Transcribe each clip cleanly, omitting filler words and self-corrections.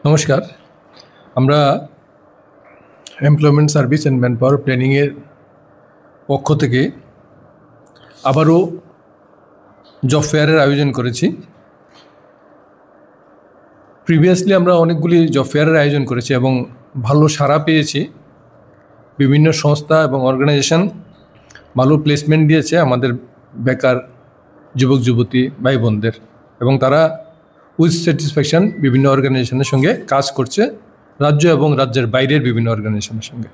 নমস্কার, আমরা employment service and manpower প্ল্যানিংয়ের পক্ষ থেকে আবারও জব ফেয়ারের আয়োজন করেছি। প্রিভিয়াসলি আমরা অনেকগুলি জব ফেয়ারের আয়োজন করেছি এবং ভালো সাড়া পেয়েছি। বিভিন্ন সংস্থা এবং অর্গানাইজেশন ভালো প্লেসমেন্ট দিয়েছে আমাদের বেকার যুবক যুবতী ভাই বোনদের, এবং তারা উইথ স্যাটিসফ্যাকশন বিভিন্ন অর্গানাইজেশনের সঙ্গে কাজ করছে, রাজ্য এবং রাজ্যের বাইরের বিভিন্ন অর্গানাইজেশনের সঙ্গে।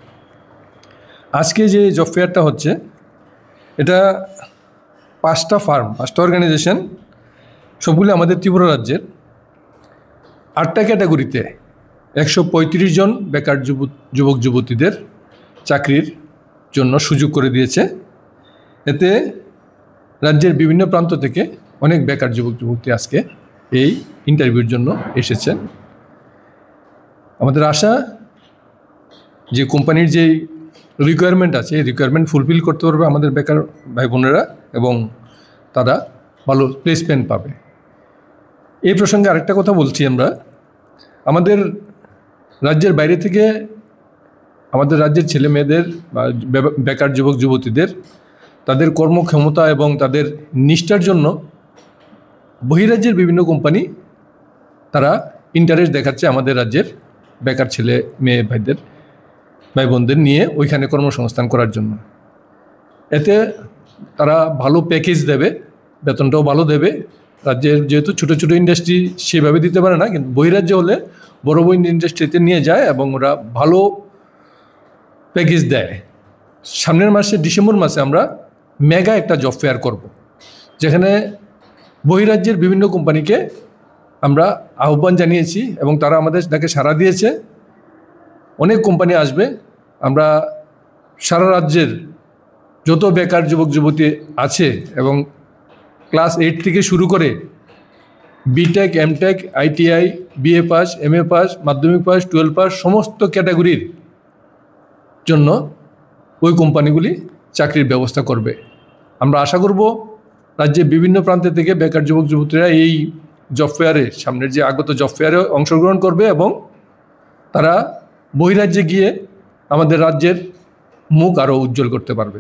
আজকে যে জব ফেয়ারটা হচ্ছে, এটা 5টা অর্গানাইজেশন, সবগুলি আমাদের ত্রিপুরা রাজ্যের 8টা ক্যাটাগরিতে 135 জন বেকার যুবক যুবতীদের চাকরির জন্য সুযোগ করে দিয়েছে। এতে রাজ্যের বিভিন্ন প্রান্ত থেকে অনেক বেকার যুবক যুবতী আজকে এই ইন্টারভিউর জন্য এসেছেন। আমাদের আশা যে কোম্পানির যে রিকোয়ারমেন্ট আছে, এই রিকোয়ারমেন্ট ফুলফিল করতে পারবে আমাদের বেকার ভাই বোনেরা এবং তারা ভালো প্লেসমেন্ট পাবে। এই প্রসঙ্গে আরেকটা কথা বলছি, আমরা আমাদের রাজ্যের বাইরে থেকে আমাদের রাজ্যের ছেলে মেয়েদের বা বেকার যুবক যুবতীদের তাদের কর্মক্ষমতা এবং তাদের নিষ্ঠার জন্য বহিরাজ্যের বিভিন্ন কোম্পানি তারা ইন্টারেস্ট দেখাচ্ছে আমাদের রাজ্যের বেকার ছেলে মেয়ে ভাই বোনদের নিয়ে ওইখানে কর্মসংস্থান করার জন্য। এতে তারা ভালো প্যাকেজ দেবে, বেতনটাও ভালো দেবে। রাজ্যের যেহেতু ছোটো ছোটো ইন্ডাস্ট্রি সেভাবে দিতে পারে না, কিন্তু বহিরাজ্যে হলে বড় বড় ইন্ডাস্ট্রিতে নিয়ে যায় এবং ওরা ভালো প্যাকেজ দেয়। সামনের মাসে ডিসেম্বর মাসে আমরা মেগা একটা জব ফেয়ার করব, যেখানে বহিরাজ্যের বিভিন্ন কোম্পানিকে আমরা আহ্বান জানিয়েছি এবং তারা আমাদের ডাকে সাড়া দিয়েছে। অনেক কোম্পানি আসবে। আমরা সারা রাজ্যের যত বেকার যুবক যুবতী আছে এবং ক্লাস 8 থেকে শুরু করে BTech, MTech, ITI, BA pass, MA pass, মাধ্যমিক পাস, 12 পাস সমস্ত ক্যাটাগরির জন্য ওই কোম্পানিগুলি চাকরির ব্যবস্থা করবে। আমরা আশা করব রাজ্যের বিভিন্ন প্রান্ত থেকে বেকার যুবক যুবতীরা এই জব ফেয়ারে, সামনের যে আগত জব ফেয়ারে অংশগ্রহণ করবে এবং তারা বহিরাজ্যে গিয়ে আমাদের রাজ্যের মুখ আরও উজ্জ্বল করতে পারবে।